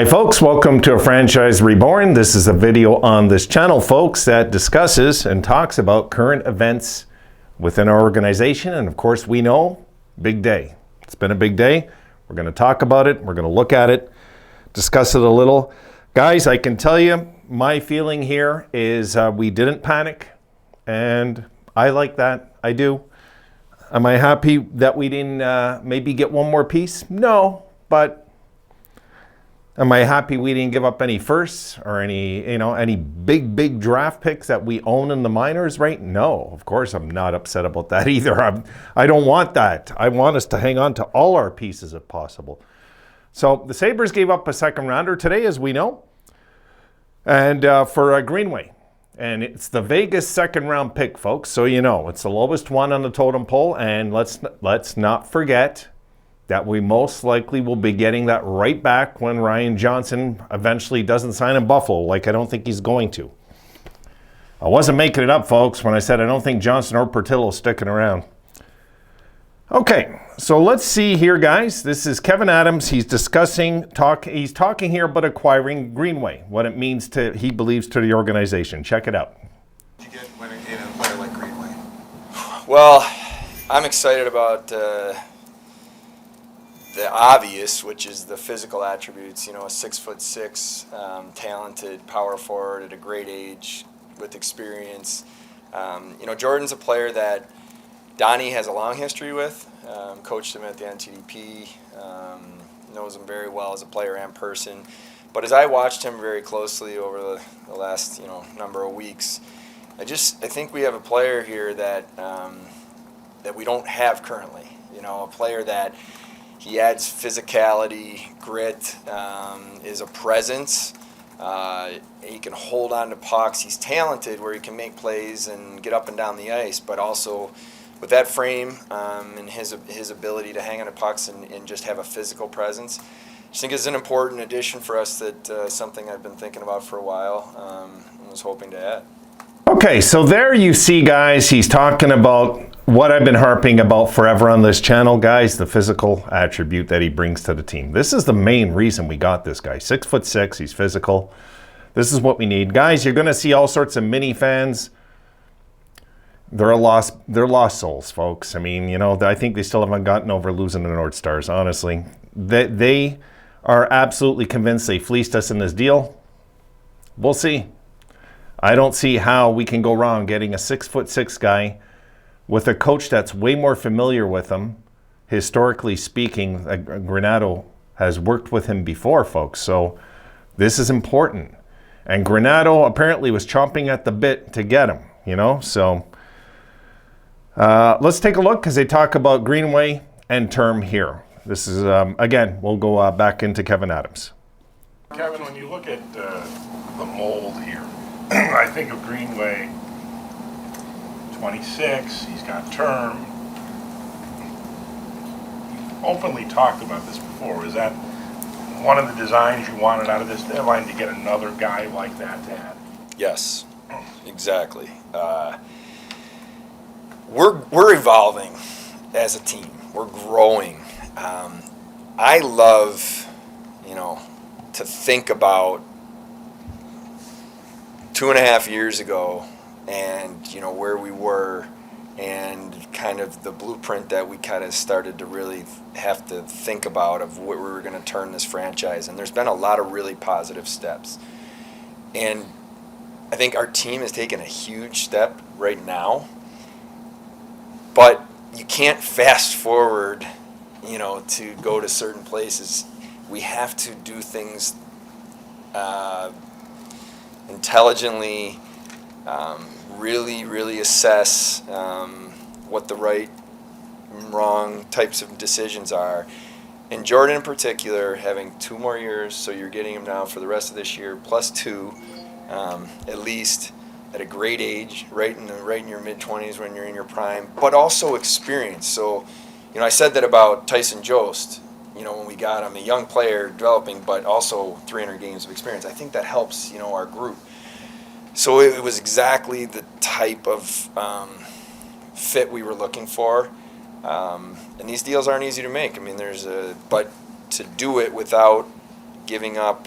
Hi folks, welcome to a franchise reborn. This is a video on this channel, folks, that discusses and talks about current events within our organization. And of course, we know, big day. It's been a big day. We're going to talk about it. We're going to look at it, discuss it a little. Guys, I can tell you, my feeling here is we didn't panic, and I like that. I do. Am I happy that we didn't maybe get one more piece? No, but am I happy we didn't give up any firsts or any big draft picks that we own in the minors, right? No, of course I'm not upset about that either. I don't want that. I want us to hang on to all our pieces if possible. So the Sabres gave up a second rounder today, as we know, and for Greenway. And it's the Vegas second round pick, folks. So you know, it's the lowest one on the totem pole. And let's not forget that we most likely will be getting that right back when Ryan Johnson eventually doesn't sign in Buffalo, like I don't think he's going to. I wasn't making it up, folks, when I said I don't think Johnson or Portillo sticking around. Okay, so let's see here, guys. This is Kevin Adams. He's he's talking here about acquiring Greenway, what it means to, he believes, to the organization. Check it out. Did you get when in a player like Greenway? Well, I'm excited about the obvious, which is the physical attributes. You know, a 6'6", talented power forward at a great age with experience. You know, Jordan's a player that Donnie has a long history with. Coached him at the NTDP. Knows him very well as a player and person. But as I watched him very closely over the last number of weeks, I think we have a player here that that we don't have currently. You know, a player that he adds physicality, grit, is a presence. He can hold on to pucks. He's talented where he can make plays and get up and down the ice, but also with that frame and his ability to hang on to pucks and just have a physical presence, I think is an important addition for us. That something I've been thinking about for a while and was hoping to add. Okay, so there you see, guys, he's talking about what I've been harping about forever on this channel, guys, the physical attribute that he brings to the team. This is the main reason we got this guy. 6'6", he's physical. This is what we need. Guys, you're going to see all sorts of mini fans. They're lost souls, folks. I mean, I think they still haven't gotten over losing the North Stars, honestly. They are absolutely convinced they fleeced us in this deal. We'll see. I don't see how we can go wrong getting a 6'6" guy with a coach that's way more familiar with him. Historically speaking, Granado has worked with him before, folks. So this is important. And Granado apparently was chomping at the bit to get him, So let's take a look, because they talk about Greenway and term here. This is, again, we'll go back into Kevin Adams. Kevin, when you look at the mold here, I think of Greenway, 26, he's got term. You've openly talked about this before. Is that one of the designs you wanted out of this deadline, to get another guy like that to add? Yes, exactly. We're evolving as a team. We're growing. I love, to think about 2.5 years ago, and where we were, and kind of the blueprint that we kind of started to really have to think about of what we were going to turn this franchise. And there's been a lot of really positive steps, and I think our team has taken a huge step right now. But you can't fast forward, to go to certain places. We have to do things intelligently, really assess what the right and wrong types of decisions are. And Jordan in particular, having 2 more years, so you're getting him now for the rest of this year, plus 2, at least, at a great age, right in your mid-20s when you're in your prime, but also experience. So, I said that about Tyson Jost, when we got him, a young player developing, but also 300 games of experience. I think that helps, our group. So it was exactly the type of fit we were looking for. And these deals aren't easy to make. I mean, but to do it without giving up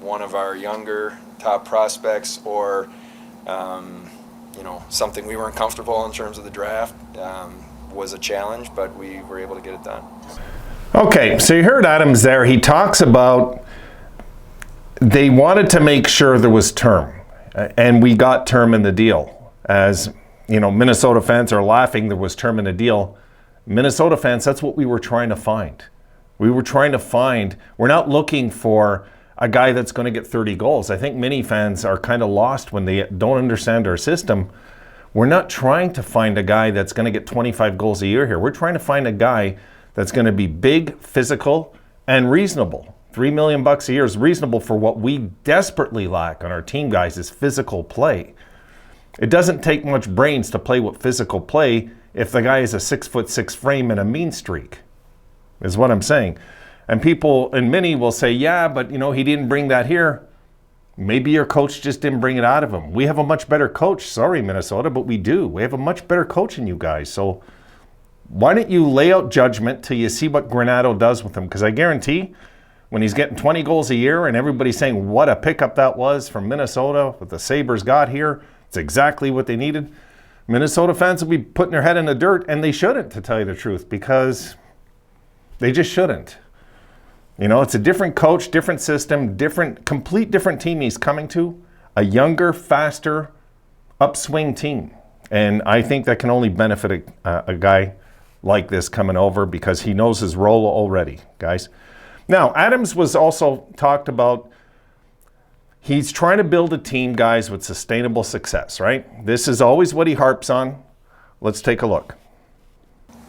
one of our younger top prospects or something we weren't comfortable in terms of the draft was a challenge, but we were able to get it done. Okay, so you heard Adams there. He talks about they wanted to make sure there was term, and we got term in the deal. As Minnesota fans are laughing there was term in the deal. Minnesota fans, that's what we were trying to find. We're not looking for a guy that's going to get 30 goals. I think many fans are kind of lost when they don't understand our system. We're not trying to find a guy that's going to get 25 goals a year here. We're trying to find a guy that's going to be big, physical, and reasonable. $3 million a year is reasonable for what we desperately lack on our team, guys, is physical play. It doesn't take much brains to play with physical play if the guy is a 6'6" frame and a mean streak, is what I'm saying. And people, and many will say, yeah, but he didn't bring that here. Maybe your coach just didn't bring it out of him. We have a much better coach. Sorry, Minnesota, but we do. We have a much better coach than you guys. So why don't you lay out judgment till you see what Granado does with him? Because I guarantee when he's getting 20 goals a year and everybody's saying what a pickup that was from Minnesota, what the Sabres got here, it's exactly what they needed. Minnesota fans will be putting their head in the dirt, and they shouldn't, to tell you the truth, because they just shouldn't. It's a different coach, different system, complete different team he's coming to, a younger, faster, upswing team. And I think that can only benefit a guy like this coming over because he knows his role already, guys. Now, Adams was also talked about, he's trying to build a team, guys, with sustainable success, right? This is always what he harps on. Let's take a look.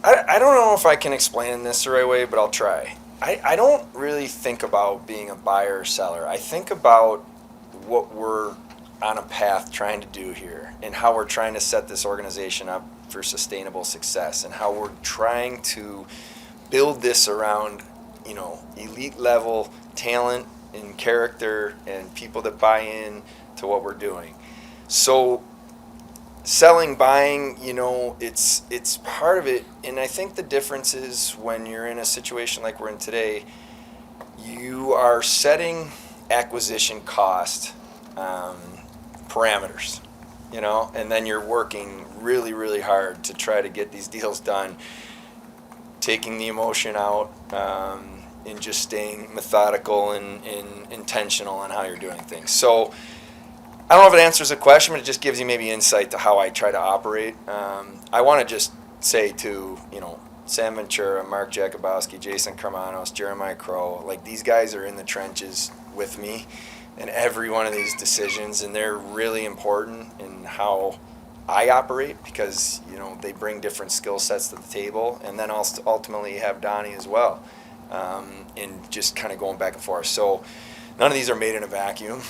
I don't know if I can explain this the right way, but I'll try. I don't really think about being a buyer or seller. I think about what we're on a path trying to do here and how we're trying to set this organization up for sustainable success and how we're trying to build this around, elite level talent and character and people that buy in to what we're doing. So selling, buying, it's part of it. And I think the difference is when you're in a situation like we're in today, you are setting acquisition cost parameters, and then you're working really, really hard to try to get these deals done, taking the emotion out, and just staying methodical and intentional on how you're doing things. So I don't know if it answers the question, but it just gives you maybe insight to how I try to operate. I want to just say to, Sam Ventura, Mark Jakubowski, Jason Carmanos, Jeremiah Crow, like these guys are in the trenches with me in every one of these decisions, and they're really important in how I operate because, they bring different skill sets to the table. And then also ultimately you have Donnie as well, and just kind of going back and forth. So none of these are made in a vacuum,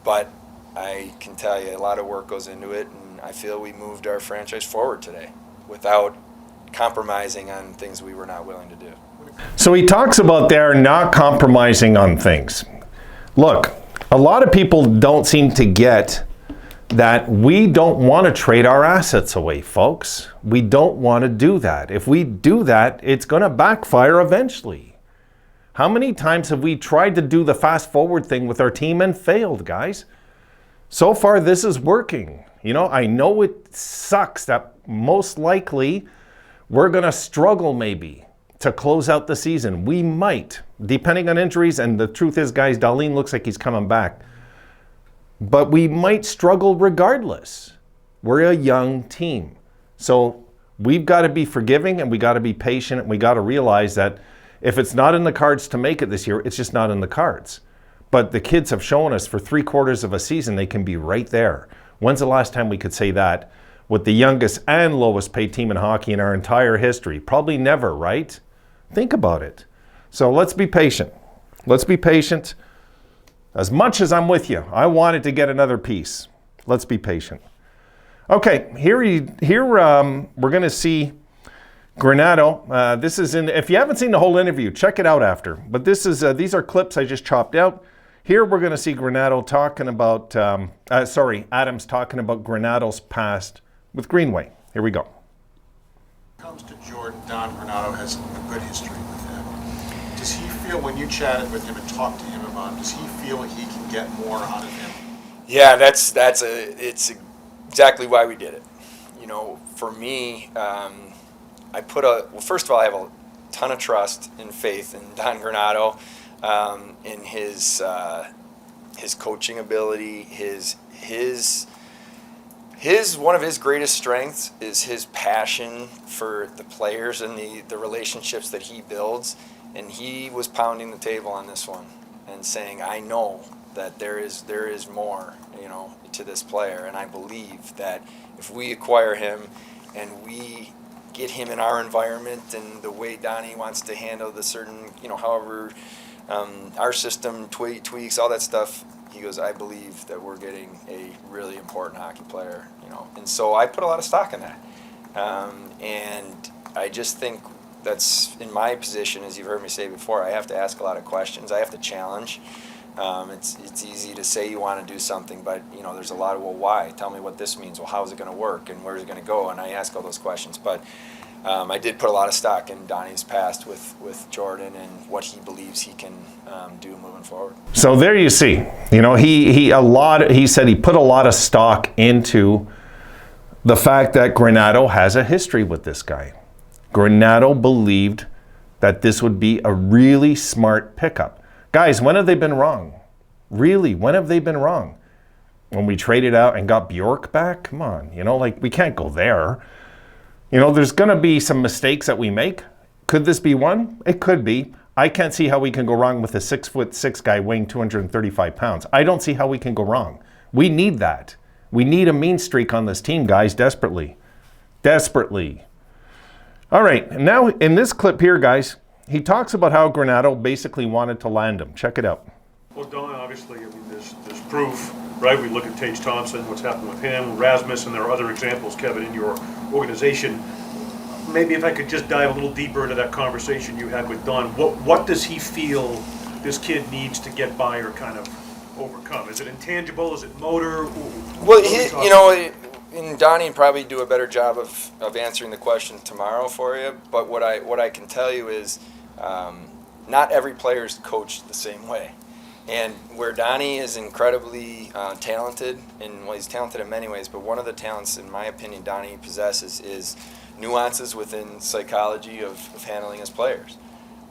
but I can tell you a lot of work goes into it, and I feel we moved our franchise forward today without compromising on things we were not willing to do. So he talks about they're not compromising on things. Look, a lot of people don't seem to get that we don't want to trade our assets away, folks. We don't want to do that. If we do that, it's going to backfire eventually. How many times have we tried to do the fast forward thing with our team and failed, guys? So far, this is working. I know it sucks that most likely we're going to struggle maybe to close out the season. We might, depending on injuries. And the truth is, guys, Dahlin looks like he's coming back. But we might struggle regardless. We're a young team. So we've got to be forgiving and we got to be patient and we got to realize that if it's not in the cards to make it this year, it's just not in the cards. But the kids have shown us for 3/4 of a season they can be right there. When's the last time we could say that with the youngest and lowest paid team in hockey in our entire history? Probably never, right? Think about it. So let's be patient. Let's be patient. As much as I'm with you, I wanted to get another piece. Let's be patient. Okay, here we're going to see Granado. This is in. If you haven't seen the whole interview, check it out after. But this is these are clips I just chopped out. Here we're going to see Granado talking about. Adams talking about Granado's past with Greenway. Here we go. When it comes to Jordan, Don Granado has a good history with him. Does he feel, when you chatted with him and talked to him about him, does he feel he can get more out of him? Yeah, it's exactly why we did it. You know, for me, well, first of all, I have a ton of trust and faith in Don Granado, in his coaching ability, his one of his greatest strengths is his passion for the players and the relationships that he builds. And he was pounding the table on this one and saying, I know that there is more, you know, to this player, and I believe that if we acquire him and we get him in our environment and the way Donnie wants to handle the certain, you know, however our system tweaks, all that stuff, he goes, I believe that we're getting a really important hockey player, you know. And so I put a lot of stock in that. And I just think that's, in my position, as you've heard me say before, I have to ask a lot of questions. I have to challenge. It's easy to say you want to do something, but, you know, there's a lot of, well, why? Tell me what this means. Well, how is it going to work, and where is it going to go? And I ask all those questions. But I did put a lot of stock in Donnie's past with Jordan and what he believes he can do moving forward. So there you see, you know, he said he put a lot of stock into the fact that Granado has a history with this guy. Granado believed that this would be a really smart pickup. Guys, when have they been wrong? Really, when have they been wrong? When we traded out and got Bjork back? Come on, you know, like, we can't go there. You know, there's going to be some mistakes that we make. Could this be one? It could be. I can't see how we can go wrong with a 6'6" guy weighing 235 pounds. I don't see how we can go wrong. We need that. We need a mean streak on this team, guys, desperately. Desperately. All right, now in this clip here, guys, he talks about how Granado basically wanted to land him. Check it out. Well, Don, obviously, I mean, there's proof, right? We look at Tage Thompson, what's happened with him, Rasmus, and there are other examples, Kevin, in your organization. Maybe if I could just dive a little deeper into that conversation you had with Don, what does he feel this kid needs to get by or kind of overcome? Is it intangible? Is it motor? Well, you know, and Donnie probably do a better job of answering the question tomorrow for you. But what I can tell you is, not every player is coached the same way. And where Donnie is incredibly talented, and well, he's talented in many ways, but one of the talents, in my opinion, Donnie possesses is nuances within psychology of handling his players.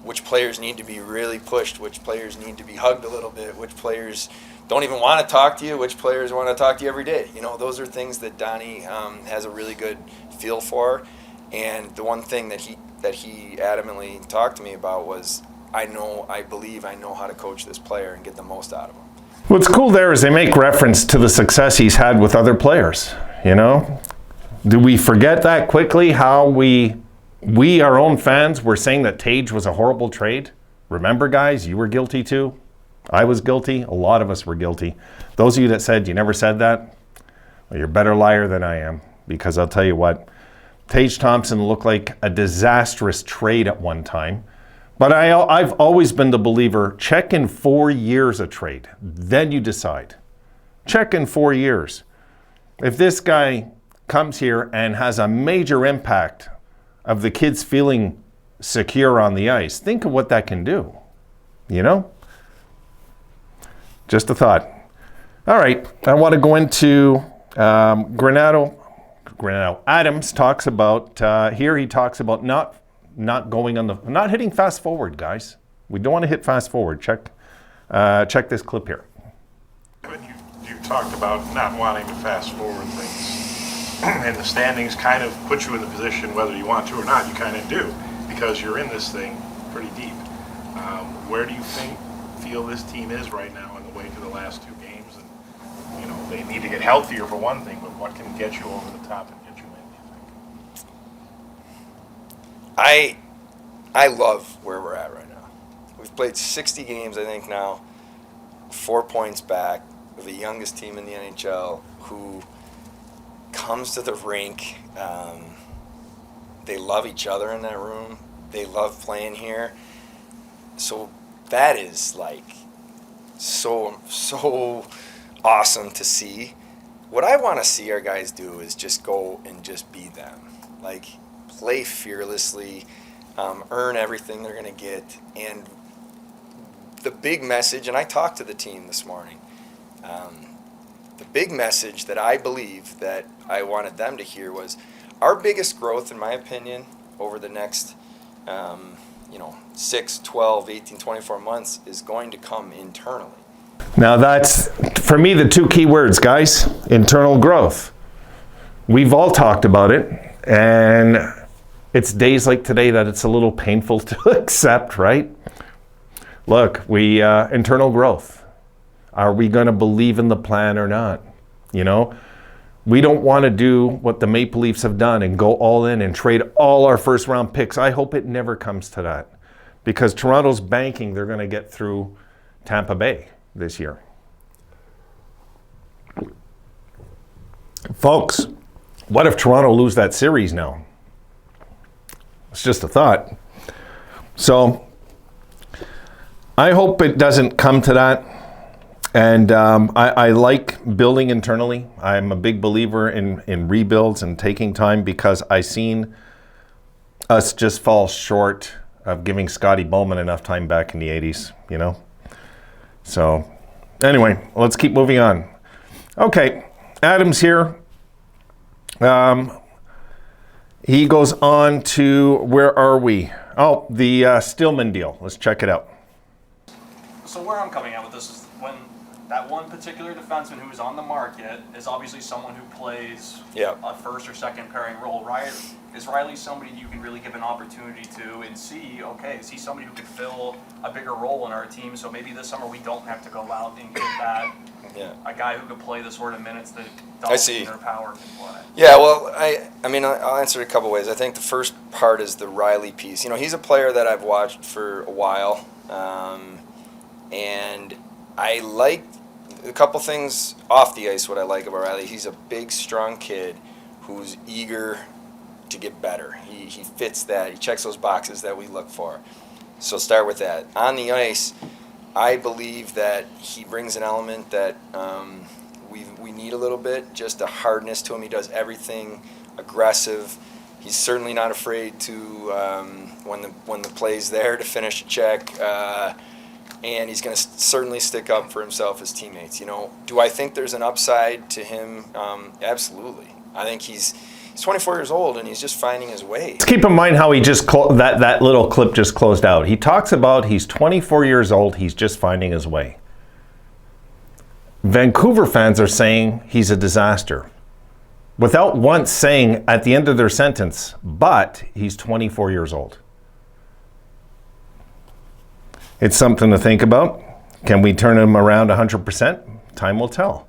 Which players need to be really pushed, which players need to be hugged a little bit, which players don't even want to talk to you, which players want to talk to you every day. You know, those are things that Donnie has a really good feel for. And the one thing that he adamantly talked to me about was, I believe I know how to coach this player and get the most out of him. What's cool there is they make reference to the success he's had with other players, you know? Do we forget that quickly, how we our own fans were saying that Tage was a horrible trade? Remember, guys, you were guilty too. I was guilty. A lot of us were guilty. Those of you that said you never said that, well, you're a better liar than I am, because I'll tell you what, Tage Thompson looked like a disastrous trade at one time. But I've always been the believer, check in 4 years a trade, then you decide. Check in 4 years. If this guy comes here and has a major impact of the kids feeling secure on the ice, think of what that can do, you know? Just a thought. All right, I want to go into Granado. Adams talks about, here he talks about not going on not hitting fast forward, guys. We don't want to hit fast forward. Check this clip here. You talked about not wanting to fast forward things. And the standings kind of put you in the position, whether you want to or not, you kind of do, because you're in this thing pretty deep. Where do you feel this team is right now in the way to the last 2 games? And, you know, they need to get healthier for one thing, but what can get you over the top and get you in, do you think? I love where we're at right now. We've played 60 games, I think now, 4 points back. We're the youngest team in the NHL who comes to the rink. They love each other in that room. They love playing here. So that is like so awesome to see. What I want to see our guys do is just go and just be them. Like, play fearlessly, earn everything they're going to get, and the big message, and I talked to the team this morning, the big message that I believe that I wanted them to hear was our biggest growth, in my opinion, over the next 6, 12, 18, 24 months is going to come internally. Now that's, for me, the two key words, guys. Internal growth. We've all talked about it, and it's days like today that it's a little painful to accept, right? Look, internal growth. Are we going to believe in the plan or not? You know, we don't want to do what the Maple Leafs have done and go all in and trade all our first round picks. I hope it never comes to that, because Toronto's banking they're going to get through Tampa Bay this year. Folks, what if Toronto lose that series now? It's just a thought. So I hope it doesn't come to that. And I like building internally. I'm a big believer in rebuilds and taking time, because I seen us just fall short of giving Scotty Bowman enough time back in the 80s, you know? So anyway, let's keep moving on. Okay, Adam's here. He goes on to, where are we? Oh, the Stillman deal. Let's check it out. So where I'm coming at with this is when that one particular defenseman who is on the market is obviously someone who plays a first or second pairing role. Is Riley somebody you can really give an opportunity to and see, okay, is he somebody who could fill a bigger role in our team? So maybe this summer we don't have to go out and get that a guy who could play the sort of minutes that Dalton or Power can play. Yeah, well, I mean, I'll answer it a couple ways. I think the first part is the Riley piece. You know, he's a player that I've watched for a while, and I like a couple things off the ice. What I like about Riley, he's a big, strong kid who's eager to get better. He fits that. He checks those boxes that we look for. So start with that. On the ice, I believe that he brings an element that we need a little bit, just a hardness to him. He does everything aggressive. He's certainly not afraid to, when the play's there, to finish a check. And he's going to certainly stick up for himself, his teammates. You know, do I think there's an upside to him? Absolutely. I think he's 24 years old and he's just finding his way. Let's keep in mind how he just that little clip just closed out. He talks about he's 24 years old, he's just finding his way. Vancouver fans are saying he's a disaster, without once saying at the end of their sentence, but he's 24 years old. It's something to think about. Can we turn him around 100%? Time will tell.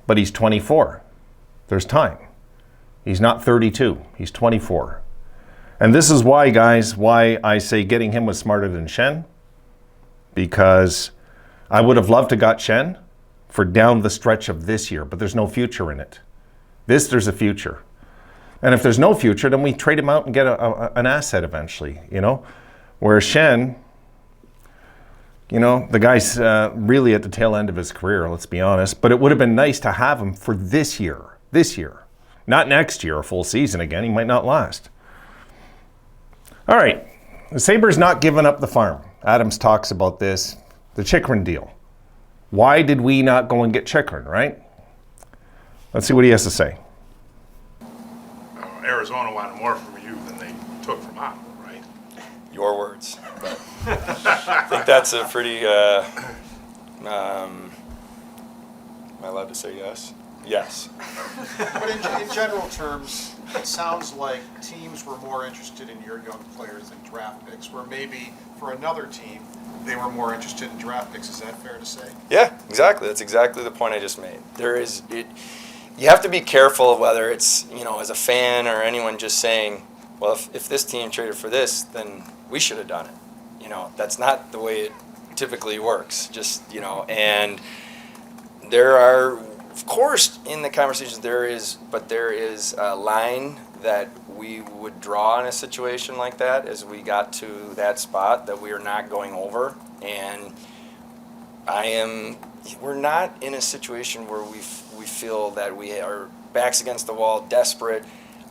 But he's 24. There's time. He's not 32. He's 24. And this is why, guys, why I say getting him was smarter than Shen. Because I would have loved to got Shen for down the stretch of this year, but there's no future in it. There's a future. And if there's no future, then we trade him out and get an asset eventually, you know? Whereas Shen, you know, the guy's really at the tail end of his career, let's be honest. But it would have been nice to have him for this year. Not next year, a full season again. He might not last. All right. The Sabres not giving up the farm. Adams talks about this. The Chychrun deal. Why did we not go and get Chychrun, right? Let's see what he has to say. Arizona wanted more from you than they took from Ottawa, right? Your words. I think that's a pretty, am I allowed to say yes? Yes. But in general terms, it sounds like teams were more interested in your young players than draft picks, where maybe for another team, they were more interested in draft picks. Is that fair to say? Yeah, exactly. That's exactly the point I just made. You have to be careful of whether it's, you know, as a fan or anyone just saying, well, if this team traded for this, then we should have done it. You know, that's not the way it typically works. Just, you know, and there are, of course, in the conversations there is a line that we would draw in a situation like that as we got to that spot that we are not going over. And we're not in a situation where we feel that we are backs against the wall, desperate.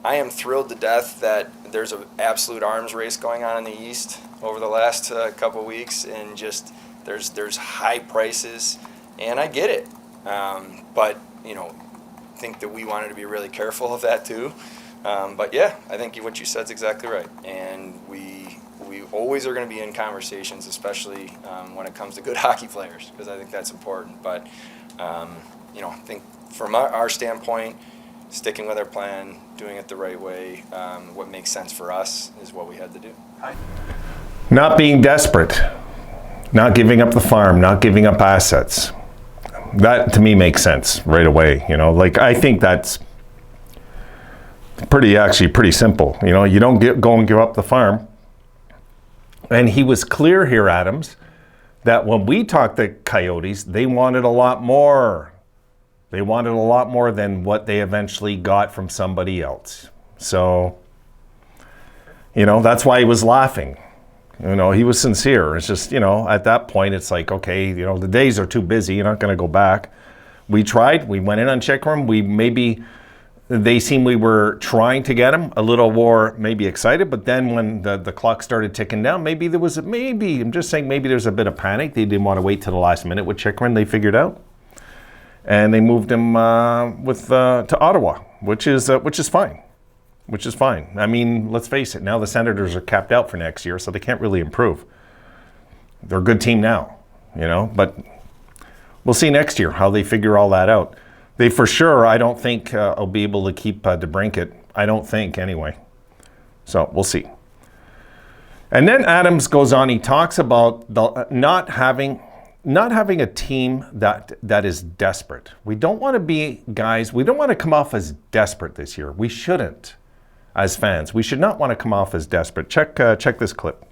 I am thrilled to death that there's an absolute arms race going on in the East over the last couple weeks, and just There's high prices, and I get it. But, you know, I think that we wanted to be really careful of that too. But yeah, I think what you said is exactly right. And we always are going to be in conversations, especially when it comes to good hockey players, because I think that's important. But, you know, I think from our standpoint, sticking with our plan, doing it the right way, what makes sense for us is what we had to do. Not being desperate, not giving up the farm, not giving up assets. That to me makes sense right away. You know, like I think that's actually pretty simple. You know, you don't go and give up the farm. And he was clear here, Adams, that when we talked to Coyotes, they wanted a lot more. They wanted a lot more than what they eventually got from somebody else. So, you know, that's why he was laughing. You know, he was sincere. It's just, you know, at that point, it's like, okay, you know, the days are too busy. You're not going to go back. We tried. We went in on Chikrin. They seemed we were trying to get him a little more maybe excited. But then when the clock started ticking down, I'm just saying maybe there's a bit of panic. They didn't want to wait till the last minute with Chikrin. They figured out. And they moved him to Ottawa, which is fine. Which is fine. I mean, let's face it, now the Senators are capped out for next year, so they can't really improve. They're a good team now, you know, but we'll see next year how they figure all that out. They for sure, I don't think, will be able to keep DeBrincat. I don't think, anyway. So we'll see. And then Adams goes on, he talks about not having a team that is desperate. We don't want to be guys, we don't want to come off as desperate this year. We shouldn't. As fans, we should not want to come off as desperate. Check this clip.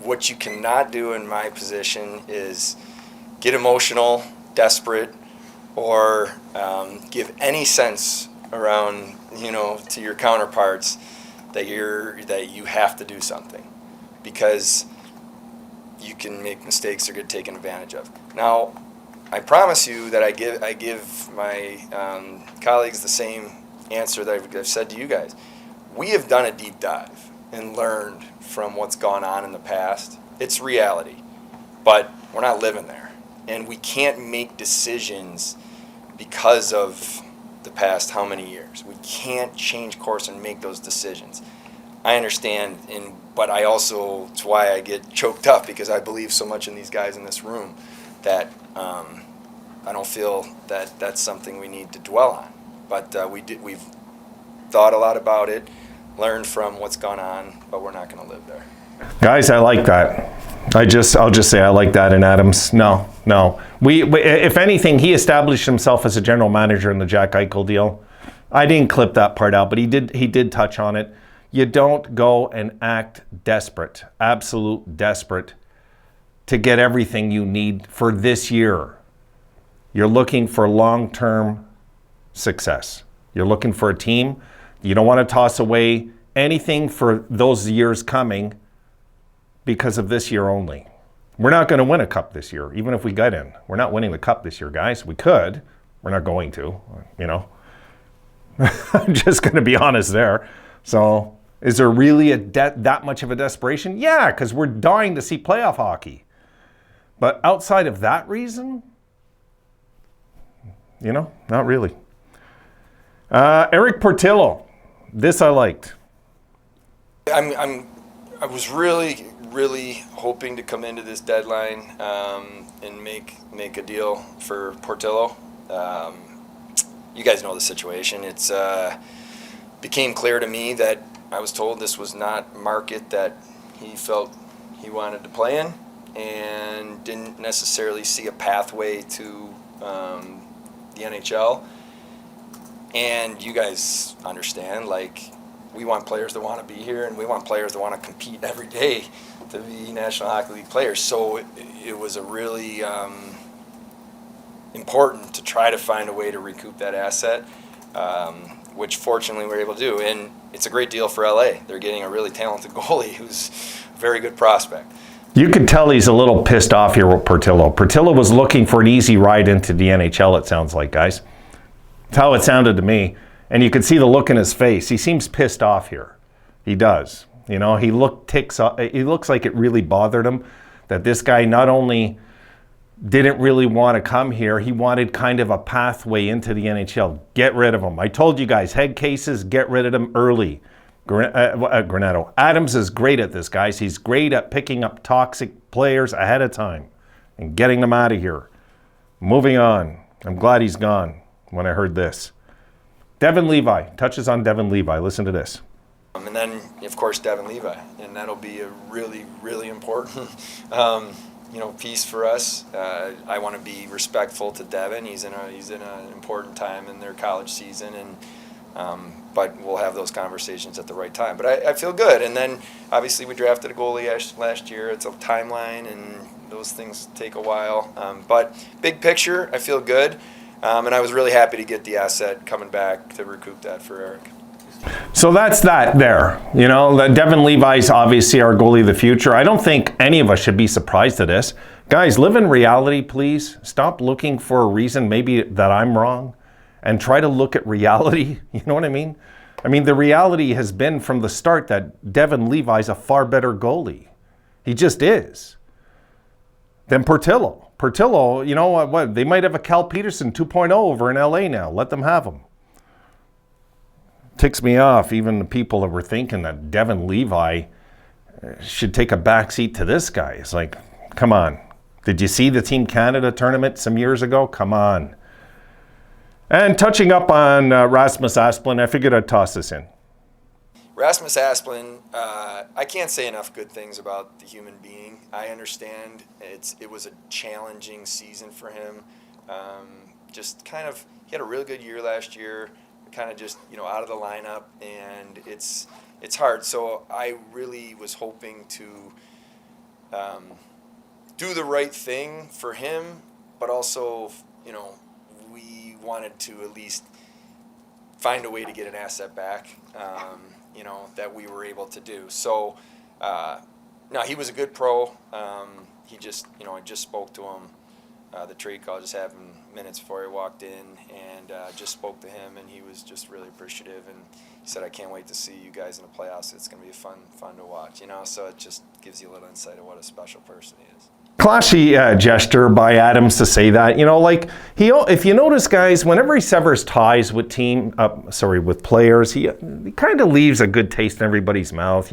What you cannot do in my position is get emotional, desperate, or give any sense around, you know, to your counterparts that you have to do something, because you can make mistakes or get taken advantage of. Now, I promise you that I give my colleagues the same answer that I've said to you guys. We have done a deep dive and learned from what's gone on in the past. It's reality, but we're not living there, and we can't make decisions because of the past how many years. We can't change course and make those decisions. I understand, but I also, it's why I get choked up, because I believe so much in these guys in this room that I don't feel that that's something we need to dwell on. But we've thought a lot about it, learned from what's gone on, but we're not going to live there. Guys, I like that. I'll just say I like that in Adams. No. We if anything, he established himself as a general manager in the Jack Eichel deal. I didn't clip that part out, but he did touch on it. You don't go and act desperate, absolute desperate, to get everything you need for this year. You're looking for long-term success. You're looking for a team. You don't want to toss away anything for those years coming because of this year only. We're not going to win a cup this year, even if we got in. We're not winning the cup this year, guys. We could. We're not going to, you know. I'm just going to be honest there. So is there really that much of a desperation? Yeah, because we're dying to see playoff hockey. But outside of that reason, you know, not really. Eric Portillo, this I liked. I was really hoping to come into this deadline and make a deal for Portillo. You guys know the situation. It's became clear to me that I was told this was not a market that he felt he wanted to play in, and didn't necessarily see a pathway to the NHL. And you guys understand, like, we want players that want to be here, and we want players that want to compete every day to be National Hockey League players. So it was a really important to try to find a way to recoup that asset, which fortunately we were able to do. And it's a great deal for LA. They're getting a really talented goalie who's a very good prospect. You could tell he's a little pissed off here with Portillo. Portillo was looking for an easy ride into the NHL, it sounds like, guys. That's how it sounded to me. And you could see the look in his face. He seems pissed off here. He does. You know, he looks like it really bothered him that this guy not only didn't really want to come here, he wanted kind of a pathway into the NHL. Get rid of him. I told you guys, head cases, get rid of them early. Granado. Adams is great at this, guys. He's great at picking up toxic players ahead of time and getting them out of here. Moving on. I'm glad he's gone when I heard this. Devon Levi. Touches on Devon Levi. Listen to this. And then, of course, Devon Levi. And that'll be a really, really important piece for us. I want to be respectful to Devon. He's in an important time in their college season, and but we'll have those conversations at the right time. But I feel good. And then obviously we drafted a goalie last year. It's a timeline, and those things take a while. But big picture, I feel good. And I was really happy to get the asset coming back to recoup that for Eric. So that's that there. You know, Devon Levi's obviously our goalie of the future. I don't think any of us should be surprised at this. Guys, live in reality, please. Stop looking for a reason maybe that I'm wrong and try to look at reality. You know what I mean? I mean, the reality has been from the start that Devon Levi's a far better goalie. He just is. Than Portillo. Portillo, you know what? They might have a Cal Peterson 2.0 over in LA now. Let them have him. Ticks me off, even the people that were thinking that Devon Levi should take a backseat to this guy. It's like, come on. Did you see the Team Canada tournament some years ago? Come on. And touching up on Rasmus Asplund, I figured I'd toss this in. Rasmus Asplund, I can't say enough good things about the human being. I understand it was a challenging season for him. Just kind of, he had a really good year last year. Kind of just out of the lineup, and it's hard. So I really was hoping to do the right thing for him, but also we wanted to at least find a way to get an asset back, that we were able to do. So no, he was a good pro. He just I just spoke to him. The trade call, just having minutes before he walked in, and just spoke to him, and he was just really appreciative, and he said, I can't wait to see you guys in the playoffs. It's going to be fun to watch, so it just gives you a little insight of what a special person he is. Classy gesture by Adams to say that. If you notice, guys, whenever he severs ties with with players, he kind of leaves a good taste in everybody's mouth,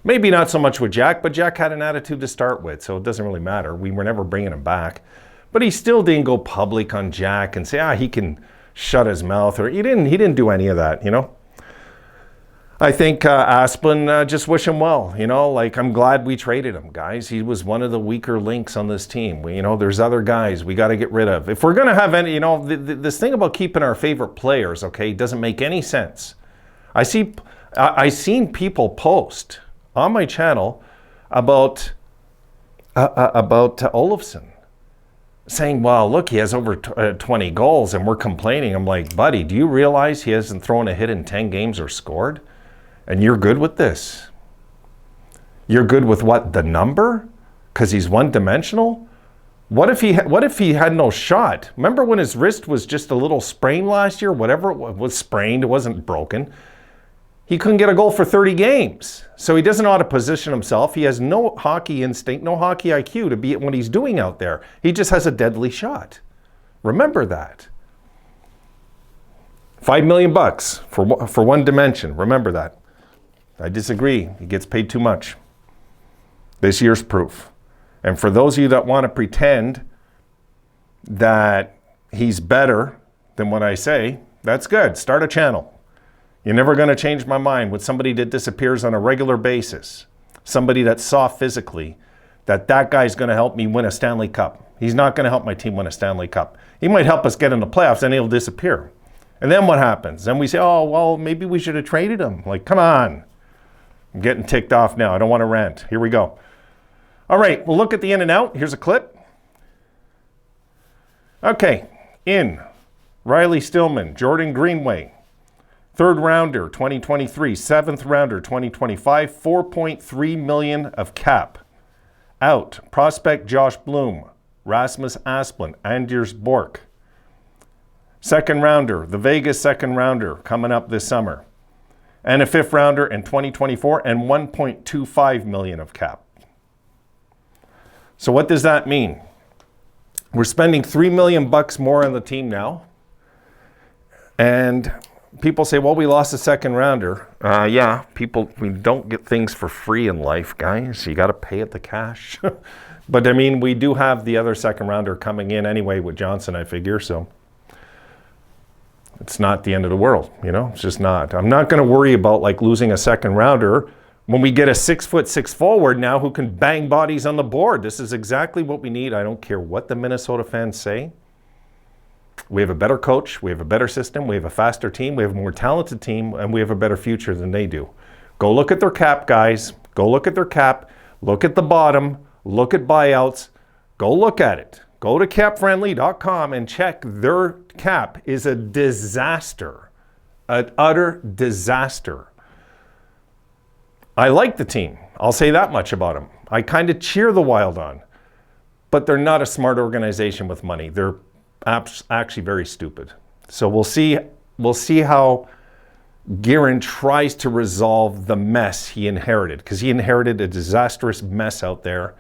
Maybe not so much with Jack, but Jack had an attitude to start with, so it doesn't really matter. We were never bringing him back. But he still didn't go public on Jack and say, he can shut his mouth, or he didn't do any of that, I think Asplund, just wish him well, I'm glad we traded him, guys. He was one of the weaker links on this team. There's other guys we got to get rid of. If we're going to have any, this thing about keeping our favorite players, okay, doesn't make any sense. I seen people post on my channel about Olofsson, saying, well, look, he has over 20 goals and we're complaining. I'm like, buddy, do you realize he hasn't thrown a hit in 10 games or scored? And you're good with this? You're good with what, the number? Because he's one-dimensional? What if he had no shot? Remember when his wrist was just a little sprained last year? Whatever it was sprained, it wasn't broken. He couldn't get a goal for 30 games. So he doesn't know how to position himself. He has no hockey instinct, no hockey IQ to be what he's doing out there. He just has a deadly shot. Remember that. $5 million for one dimension. Remember that. I disagree. He gets paid too much. This year's proof. And for those of you that want to pretend that he's better than what I say, that's good. Start a channel. You're never going to change my mind with somebody that disappears on a regular basis, somebody that's soft physically, that guy's going to help me win a Stanley Cup. He's not going to help my team win a Stanley Cup. He might help us get in the playoffs, then he'll disappear. And then what happens? Then we say, oh, well, maybe we should have traded him. Like, come on. I'm getting ticked off now. I don't want to rant. Here we go. All right, we'll look at the in and out. Here's a clip. Okay, in. Riley Stillman, Jordan Greenway. 3rd rounder 2023, 7th rounder 2025, $4.3 million of cap. Out, prospect Josh Bloom, Rasmus Asplund, Anders Bork. 2nd rounder, the Vegas 2nd rounder coming up this summer. And a 5th rounder in 2024 and $1.25 million of cap. So what does that mean? We're spending $3 million more on the team now. And people say, well, we lost a second rounder. Yeah, we don't get things for free in life, guys. You got to pay it the cash. But I mean, we do have the other second rounder coming in anyway with Johnson, I figure. So it's not the end of the world, you know, it's just not. I'm not going to worry about like losing a second rounder when we get a 6'6" forward now who can bang bodies on the board. This is exactly what we need. I don't care what the Minnesota fans say. We have a better coach, we have a better system, we have a faster team, we have a more talented team, and we have a better future than they do. Go look at their cap, guys. Go look at their cap. Look at the bottom. Look at buyouts. Go look at it. Go to capfriendly.com and check their cap is a disaster. An utter disaster. I like the team. I'll say that much about them. I kind of cheer the Wild on. But they're not a smart organization with money. They're actually very stupid. So we'll see how Guerin tries to resolve the mess he inherited, because he inherited a disastrous mess out there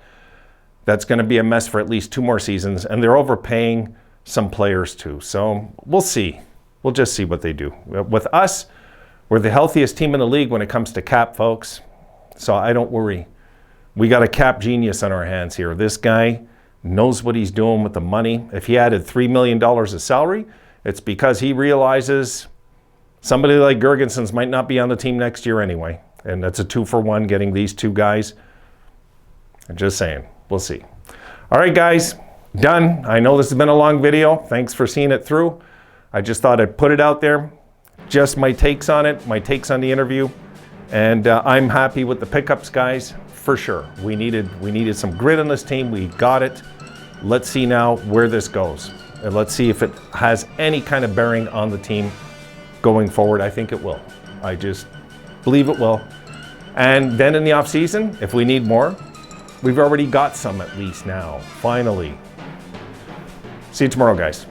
that's going to be a mess for at least 2 more seasons, and they're overpaying some players too. So we'll see. We'll just see what they do. With us, we're the healthiest team in the league when it comes to cap, folks. So I don't worry. We got a cap genius on our hands here. This guy knows what he's doing with the money. If he added $3 million of salary, it's because he realizes somebody like Gergensons might not be on the team next year anyway. And that's a 2-for-1 getting these 2 guys. I'm just saying, we'll see. All right, guys, done. I know this has been a long video. Thanks for seeing it through. I just thought I'd put it out there. Just my takes on it, my takes on the interview. And I'm happy with the pickups, guys, for sure. We needed some grit on this team. We got it. Let's see now where this goes. And let's see if it has any kind of bearing on the team going forward. I think it will. I just believe it will. And then in the off season, if we need more, we've already got some at least now, finally. See you tomorrow, guys.